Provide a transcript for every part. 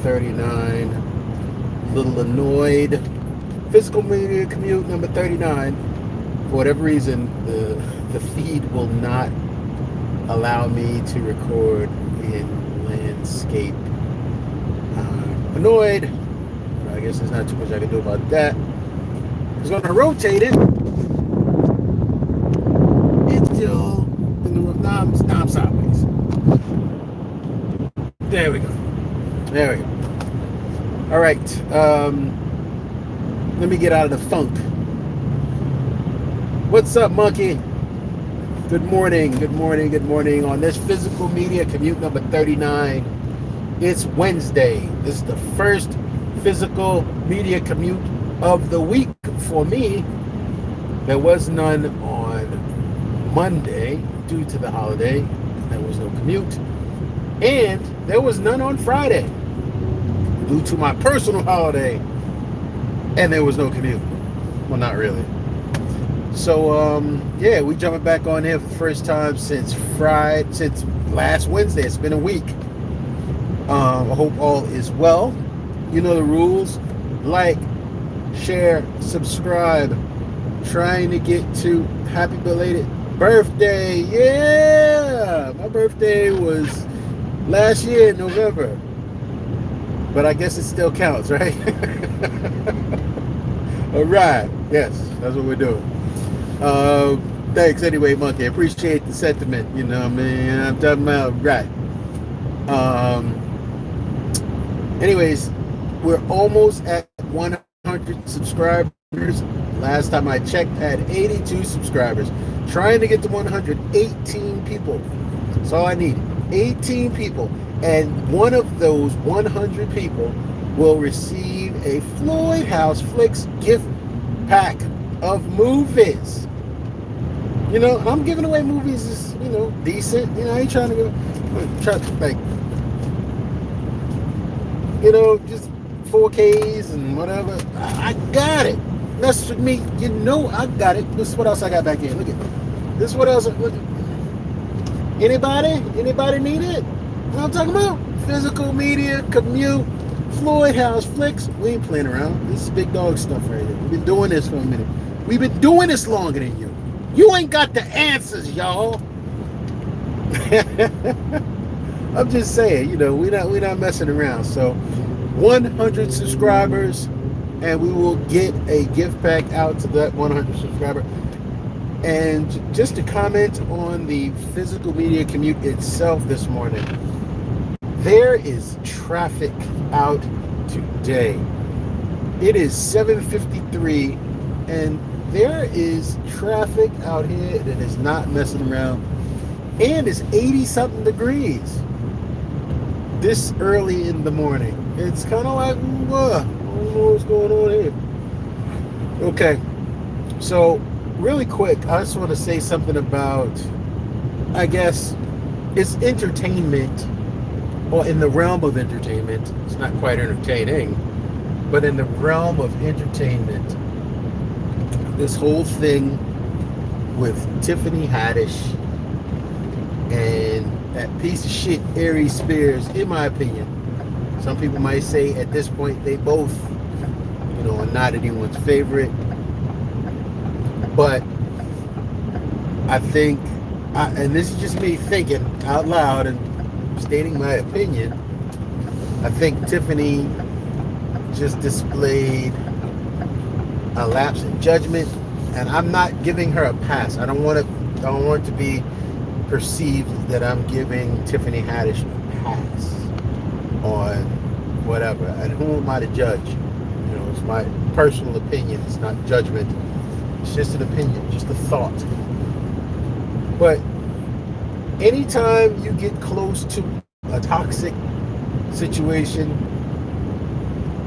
39. A little annoyed. Physical media commute number 39. For whatever reason, the feed will not allow me to record in landscape. Annoyed. I guess there's not too much I can do about that. I was going to rotate it. It's still in the now I'm sideways. There we go. There we go. All right. Let me get out of the funk. What's up, monkey? Good morning. Good morning. Good morning. On this physical media commute number 39. It's Wednesday. This is the first physical media commute of the week for me. There was none on Monday due to the holiday. There was no commute. And there was none on Friday due to my personal holiday. And there was no commute. Well, not really. So, yeah, we jumping back on here for the first time since last Wednesday. It's been a week. I hope all is well. You know the rules. Like, share, subscribe. Trying to get to happy belated birthday. Yeah! My birthday was last year in November. But I guess it still counts, right? All right. Yes, that's what we're doing. Thanks anyway, monkey. I appreciate the sentiment. You know what I mean? I'm talking about right. Anyways, we're almost at 100 subscribers. Last time I checked, I had 82 subscribers. Trying to get to 118 people. That's all I need. 18 people. And one of those 100 people will receive a Floyd House Flicks gift pack of movies. You know, I'm giving away movies is, you know, decent. You know, I ain't trying to go, like, you know, just 4Ks and whatever. I got it. That's for me. You know, I got it. This is what else I got back here. Look at this. Is what else? Look at. Anybody need it? You know what I'm talking about? Physical media, commute, Floyd House Flicks. We ain't playing around. This is big dog stuff right here. We've been doing this for a minute. We've been doing this longer than you. You ain't got the answers, y'all. I'm just saying, you know, we're not messing around. So 100 subscribers and we will get a gift pack out to that 100 subscriber. And just to comment on the physical media commute itself this morning, there is traffic out today. It is 7:53 and there is traffic out here that is not messing around. And it's 80 something degrees this early in the morning. It's kind of like, I don't know what's going on here. Okay, so really quick, I just want to say something about, I guess, it's entertainment, or in the realm of entertainment. It's not quite entertaining, but in the realm of entertainment, this whole thing with Tiffany Haddish and that piece of shit Aries Spears, in my opinion. Some people might say at this point they both, you know, are not anyone's favorite. But I think, and this is just me thinking out loud and stating my opinion, I think Tiffany just displayed a lapse in judgment, and I'm not giving her a pass. I don't want it to be perceived that I'm giving Tiffany Haddish a pass on whatever. And who am I to judge? You know, it's my personal opinion. It's not judgment. It's just an opinion, just a thought. But anytime you get close to a toxic situation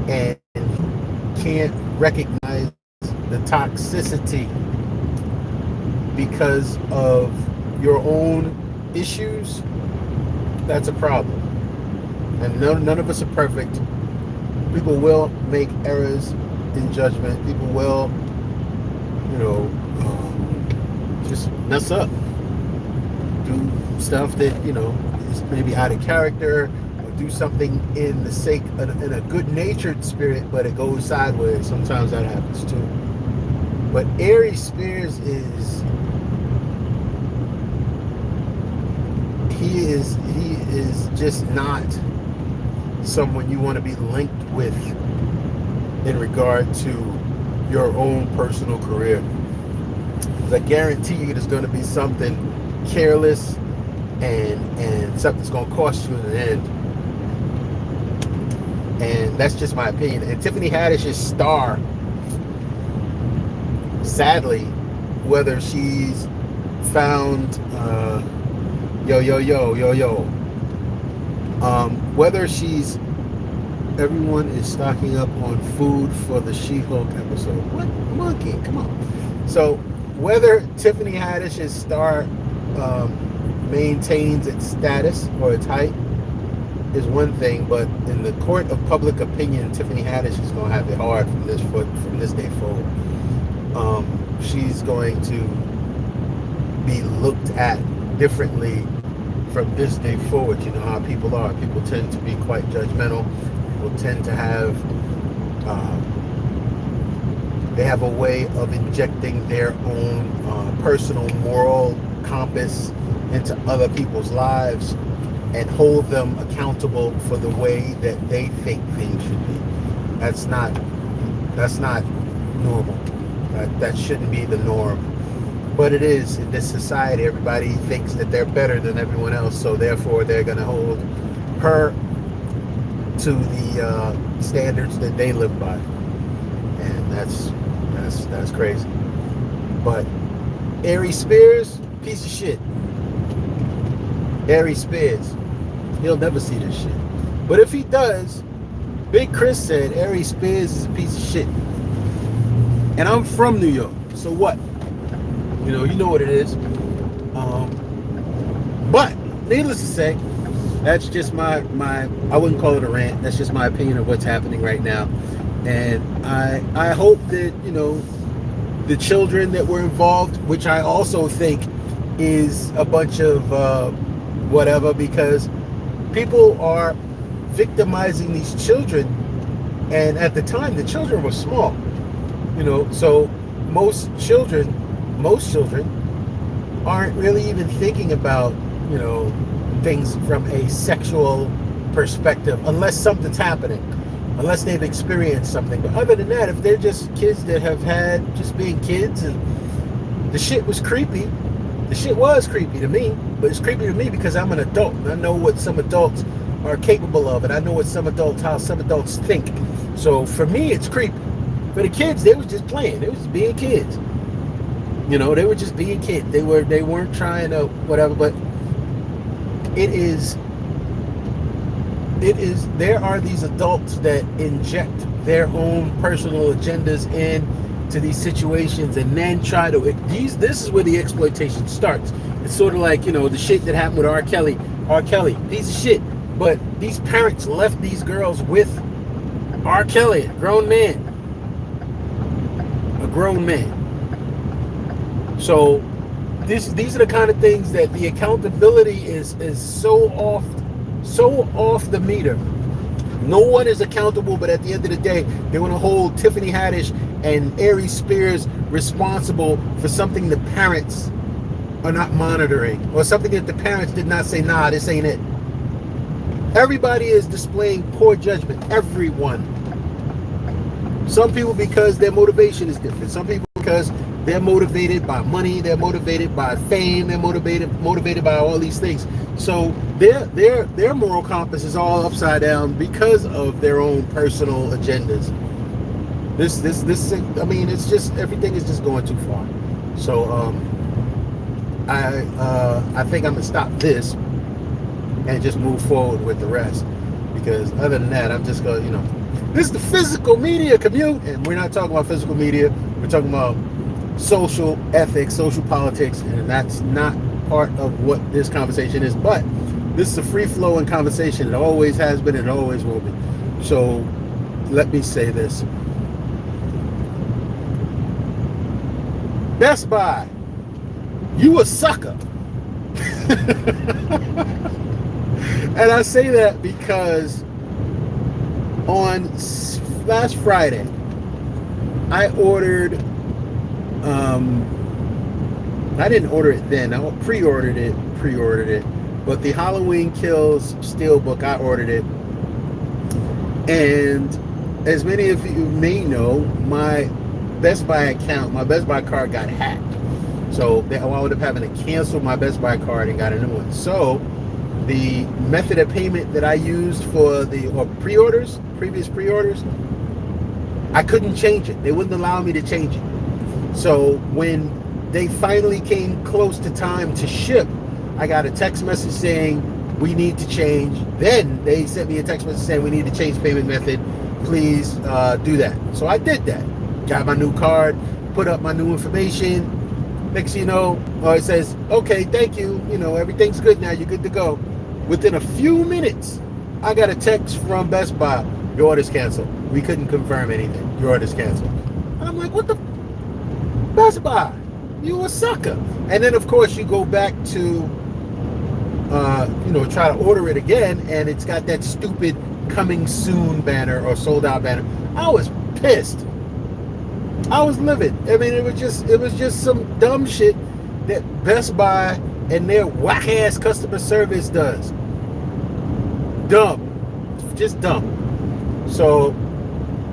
and can't recognize the toxicity because of your own issues, that's a problem. And none of us are perfect. People will make errors in judgment. People will, you know, just mess up, do stuff that, you know, is maybe out of character or do something in the sake in a good-natured spirit, but it goes sideways. Sometimes that happens too. But Aries Spears he is just not someone you want to be linked with in regard to your own personal career. I guarantee you there's going to be something careless and something's going to cost you in the end. And that's just my opinion. And Tiffany Haddish's star, sadly, whether she's found whether she's everyone is stocking up on food for the She-Hulk episode. What monkey? Come on. So whether Tiffany Haddish's star maintains its status or its height is one thing, but in the court of public opinion, Tiffany Haddish is going to have it hard from this day forward. She's going to be looked at differently from this day forward. You know how people are. People tend to be quite judgmental. People tend to have they have a way of injecting their own personal moral compass into other people's lives and hold them accountable for the way that they think things should be. That's not normal. That shouldn't be the norm. But it is in this society. Everybody thinks that they're better than everyone else, so therefore they're going to hold her to the standards that they live by, and that's crazy. But Aries Spears, piece of shit. Aries Spears, he'll never see this shit. But if he does, Big Chris said Aries Spears is a piece of shit. And I'm from New York, so what? You know what it is. But needless to say, that's just my I wouldn't call it a rant. That's just my opinion of what's happening right now. And I hope that, the children that were involved, which I also think is a bunch of whatever, because people are victimizing these children, and at the time the children were small, so most children aren't really even thinking about things from a sexual perspective unless something's happening, unless they've experienced something. But other than that, if they're just kids that have had just being kids, and the shit was creepy. The shit was creepy to me, but it's creepy to me because I'm an adult and I know what some adults are capable of, and I know how some adults think. So for me, it's creepy. For the kids, they was just playing. They was just being kids. They were just being kids. They weren't trying to whatever. But there are these adults that inject their own personal agendas into these situations and then try to this is where the exploitation starts. It's sort of like the shit that happened with R. Kelly, piece of shit. But these parents left these girls with R. Kelly, a grown man. So these are the kind of things that the accountability is so off the meter. No one is accountable, but at the end of the day, they want to hold Tiffany Haddish and Aries Spears responsible for something the parents are not monitoring, or something that the parents did not say, nah, this ain't it. Everybody is displaying poor judgment. Everyone. Some people because their motivation is different. Some people because they're motivated by money, they're motivated by fame, they're motivated by all these things. So their moral compass is all upside down because of their own personal agendas. This it's just, everything is just going too far. So I think I'm gonna stop this and just move forward with the rest, because other than that, I'm just gonna, this is the physical media commute, and we're not talking about physical media. We're talking about social ethics, social politics, and that's not part of what this conversation is. But this is a free-flowing conversation. It always has been, and it always will be. So let me say this. Best Buy, you a sucker. And I say that because on last Friday, I ordered, I didn't order it then. I pre-ordered it. But the Halloween Kills Steelbook, I ordered it. And as many of you may know, my Best Buy account, my Best Buy card got hacked. So I wound up having to cancel my Best Buy card and got a new one. So the method of payment that I used for the pre-orders, previous pre-orders, I couldn't change it. They wouldn't allow me to change it. So when they finally came close to time to ship, I got a text message saying we need to change. Then they sent me a text message saying we need to change payment method. Please do that. So I did that. Got my new card, put up my new information. Next thing you know, it says, okay, thank you. You know, everything's good now. You're good to go. Within a few minutes, I got a text from Best Buy. Your order's canceled. We couldn't confirm anything. Your order's canceled. And I'm like, what the Best Buy? You a sucker. And then, of course, you go back to, try to order it again, and it's got that stupid coming soon banner or sold out banner. I was pissed. I was livid. I mean, it was just some dumb shit that Best Buy and their whack ass customer service does. Dumb. Just dumb. So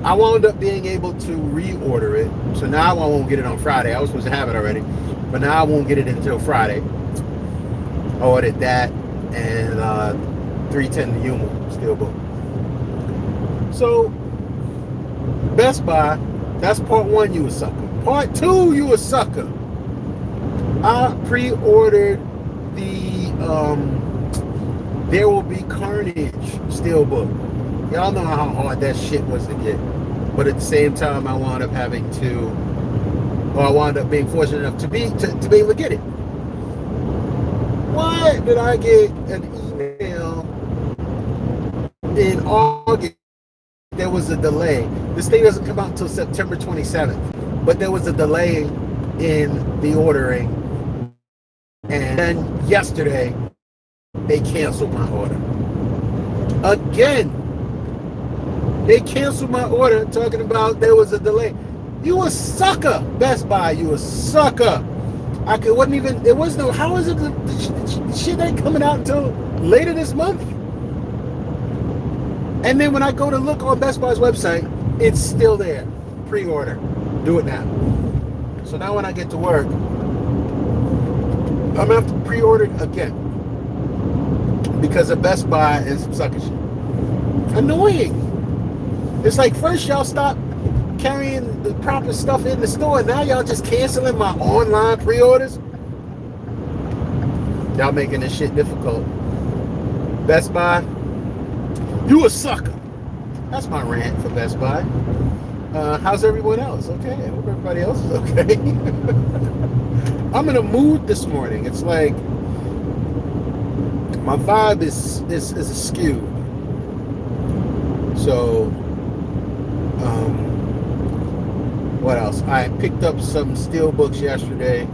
I wound up being able to reorder it. So now I won't get it on Friday. I was supposed to have it already, but now I won't get it until Friday. I ordered that and 310 Yuma Steelbook. So Best Buy, that's part one, you a sucker. Part two, you a sucker. I pre-ordered the There Will Be Carnage Steelbook. Y'all know how hard that shit was to get. But at the same time, I wound up being fortunate enough to be able to get it. Why did I get an email in August? There was a delay. This thing doesn't come out until September 27th, but there was a delay in the ordering. And then yesterday, they canceled my order. Again, they canceled my order talking about there was a delay. You a sucker, Best Buy, you a sucker. How is it the shit ain't coming out until later this month? And then when I go to look on Best Buy's website, it's still there. Pre-order. Do it now. So now when I get to work, I'm going to have to pre-order it again. Because of Best Buy and some sucker shit. Annoying. It's like first y'all stop carrying the proper stuff in the store. Now y'all just canceling my online pre-orders. Y'all making this shit difficult. Best Buy, you a sucker. That's my rant for Best Buy. How's everyone else? Okay, I hope everybody else is okay. I'm in a mood this morning. It's like my vibe is askew. So, what else? I picked up some steel books yesterday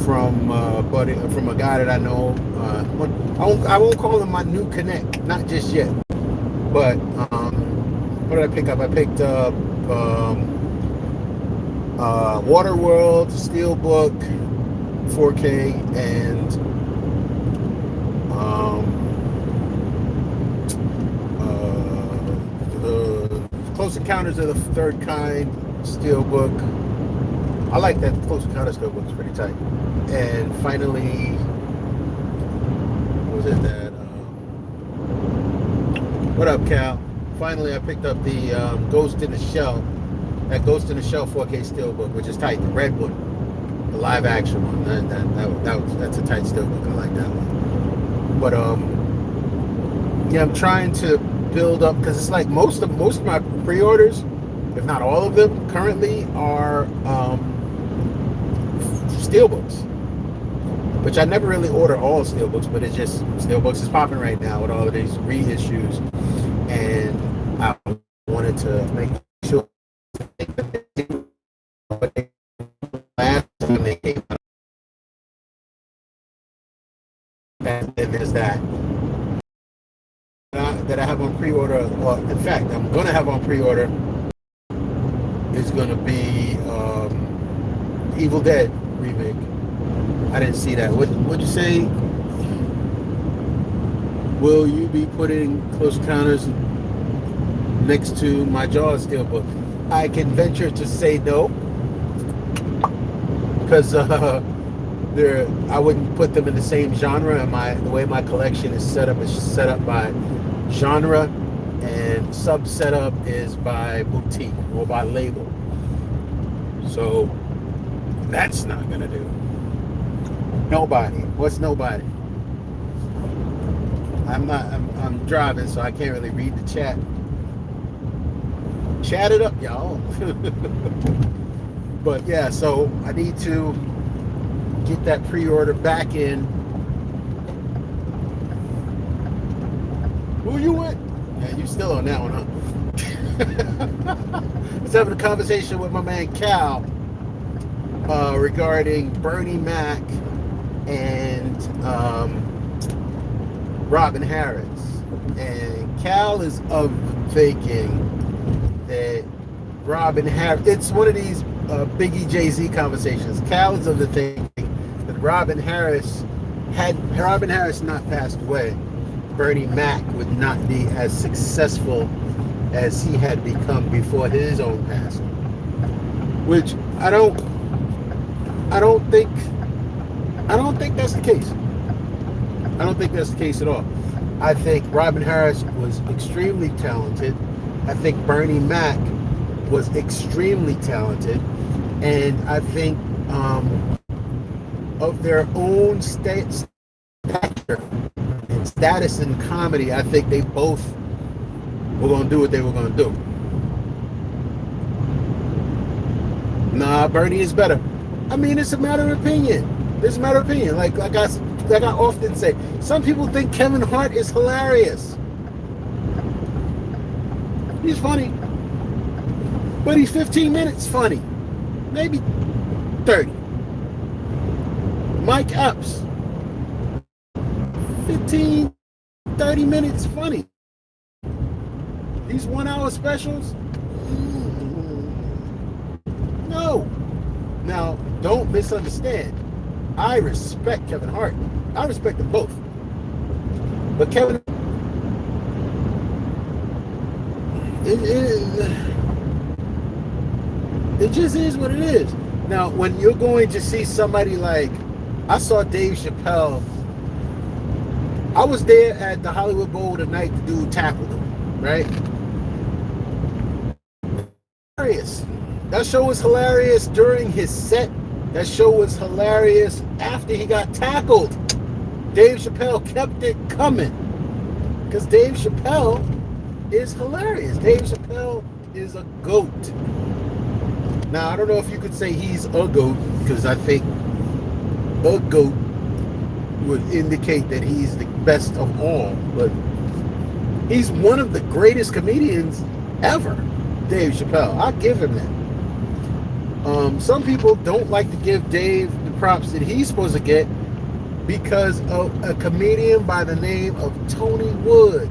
from a guy that I know. I won't call him my new connect, not just yet. But what did I pick up? I picked up Waterworld Steelbook 4K and the Close Encounters of the Third Kind Steelbook. I like that Close Encounters Steelbook. It's pretty tight. And finally, what was it that? What up, Cal? Finally, I picked up the Ghost in the Shell. That Ghost in the Shell 4K Steelbook, which is tight. The red one, the live action one. That's a tight Steelbook. I like that one. But yeah, I'm trying to build up because it's like most of my pre-orders, if not all of them, currently are steelbooks. Which I never really order all steelbooks, but it's just steelbooks is popping right now with all of these reissues, and I wanted to make sure last time they came out, is that I have on pre-order. Well, in fact, I'm gonna have on pre-order is gonna be Evil Dead remake. I didn't see that. What'd you say? Will you be putting Close Encounters next to my Jaws steelbook? I can venture to say no, because I wouldn't put them in the same genre. And the way my collection is set up by genre, and sub setup is by boutique or by label. So that's not gonna do. Nobody. What's nobody? I'm driving, so I can't really read the chat. Chat it up, y'all. But yeah, so I need to get that pre-order back in. Who you with? Yeah, you still on that one, huh? I was having a conversation with my man Cal regarding Bernie Mac and Robin Harris. And Cal is of thinking that Robin Harris, it's one of these Biggie Jay-Z conversations. Cal is of the thinking that Robin Harris, had Robin Harris not passed away, Bernie Mac would not be as successful as he had become before his own passing. Which I don't think that's the case. I don't think that's the case at all. I think Robin Harris was extremely talented. I think Bernie Mac was extremely talented. And I think of their own stature and status in comedy, I think they both were going to do what they were going to do. Nah, Bernie is better. I mean, it's a matter of opinion. It's a matter of opinion. Like I often say, some people think Kevin Hart is hilarious. He's funny. But he's 15 minutes funny. Maybe 30. Mike Epps, 15, 30 minutes funny. These 1 hour specials? No. Now, don't misunderstand. I respect Kevin Hart. I respect them both. But Kevin, it just is what it is. Now, when you're going to see somebody like, I saw Dave Chappelle. I was there at the Hollywood Bowl tonight to do Tackle Them, right? Hilarious. That show was hilarious during his set. That show was hilarious after he got tackled. Dave Chappelle kept it coming because Dave Chappelle is hilarious. Dave Chappelle is a GOAT. Now, I don't know if you could say he's a GOAT, because I think a GOAT would indicate that he's the best of all, but he's one of the greatest comedians ever, Dave Chappelle. I'll give him that. Some people don't like to give Dave the props that he's supposed to get because of a comedian by the name of Tony Wood.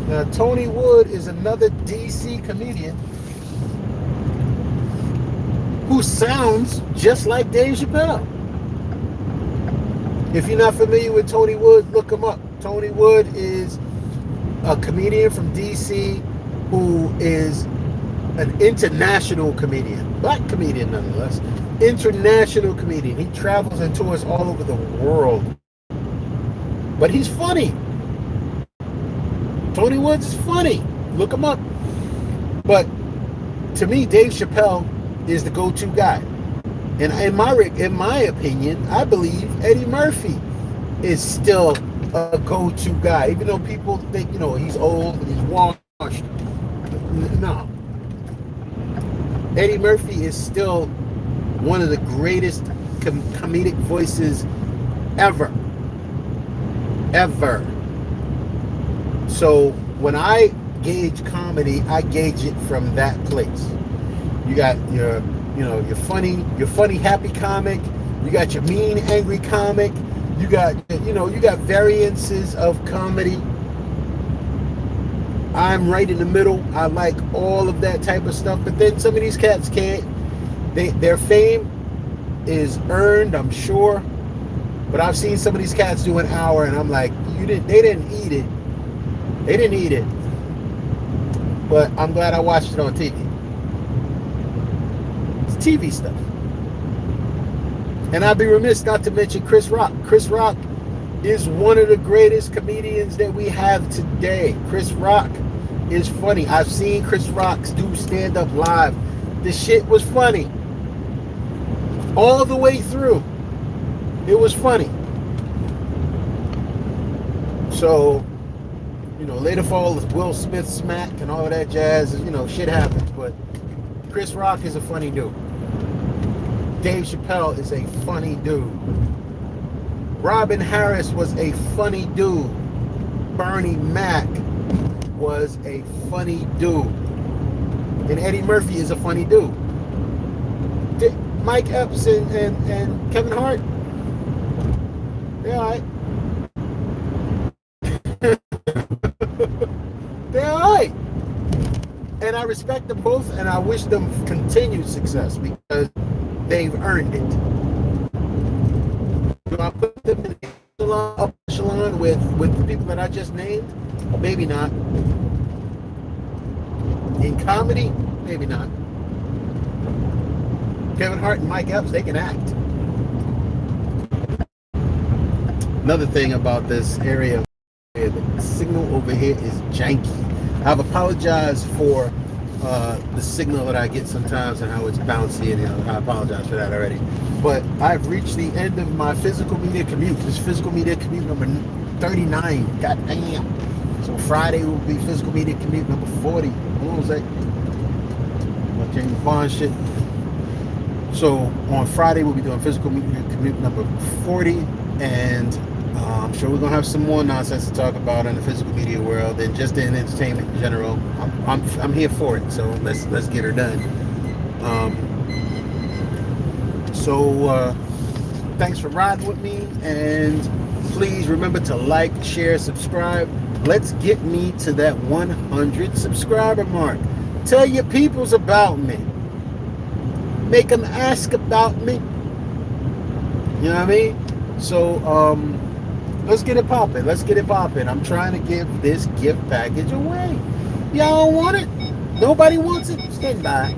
Now, Tony Wood is another DC comedian who sounds just like Dave Chappelle. If you're not familiar with Tony Wood, look him up. Tony Wood is a comedian from DC who is an international comedian, black comedian nonetheless, international comedian. He travels and tours all over the world. But he's funny. Tony Wood is funny. Look him up. But to me, Dave Chappelle is the go-to guy. And in my opinion, I believe Eddie Murphy is still a go-to guy, even though people think, he's old and he's washed. No. Eddie Murphy is still one of the greatest comedic voices ever. Ever. So when I gauge comedy, I gauge it from that place. You got your funny happy comic. You got your mean angry comic. You got variances of comedy. I'm right in the middle. I like all of that type of stuff. But then some of these cats can't. Their fame is earned, I'm sure. But I've seen some of these cats do an hour, and I'm like, they didn't eat it. They didn't eat it. But I'm glad I watched it on TV. It's TV stuff. And I'd be remiss not to mention Chris Rock. Chris Rock is one of the greatest comedians that we have today. Chris Rock is funny. I've seen Chris Rock do stand-up live. The shit was funny. All the way through. It was funny. So, later fall with Will Smith smack and all of that jazz, shit happens. But Chris Rock is a funny dude. Dave Chappelle is a funny dude. Robin Harris was a funny dude. Bernie Mac was a funny dude. And Eddie Murphy is a funny dude. Mike Epps and Kevin Hart, they're alright. They're alright. And I respect them both, and I wish them continued success because they've earned it. Do I put them in the upper echelon with the people that I just named? Maybe not. In comedy? Maybe not. Kevin Hart and Mike Epps, they can act. Another thing about this area, the signal over here is janky. I've apologized for the signal that I get sometimes and how it's bouncy, and I apologize for that already. But I've reached the end of my physical media commute. This physical media commute number 39. God damn. So Friday will be physical media commute number 40. What was that? My James Bond shit. So on Friday we'll be doing physical media commute number 40, and I'm sure we're gonna have some more nonsense to talk about in the physical media world and just in entertainment in general. I'm here for it, so let's get her done. So thanks for riding with me, and please remember to like, share, subscribe. Let's get me to that 100 subscriber mark. Tell your peoples about me. Make them ask about me. You know what I mean? So let's get it popping. Let's get it popping. I'm trying to give this gift package away. Y'all don't want it? Nobody wants it? Stand by.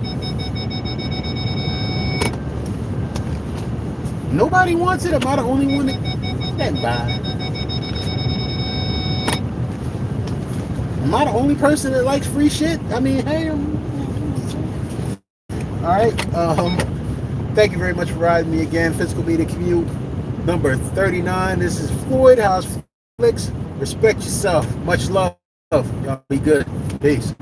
Nobody wants it? Am I the only one that... Stand by. Am I the only person that likes free shit? I mean, hey, alright, thank you very much for riding me again. Physical media commute number 39. This is Floyd House Flicks. Respect yourself. Much love. Y'all be good. Peace.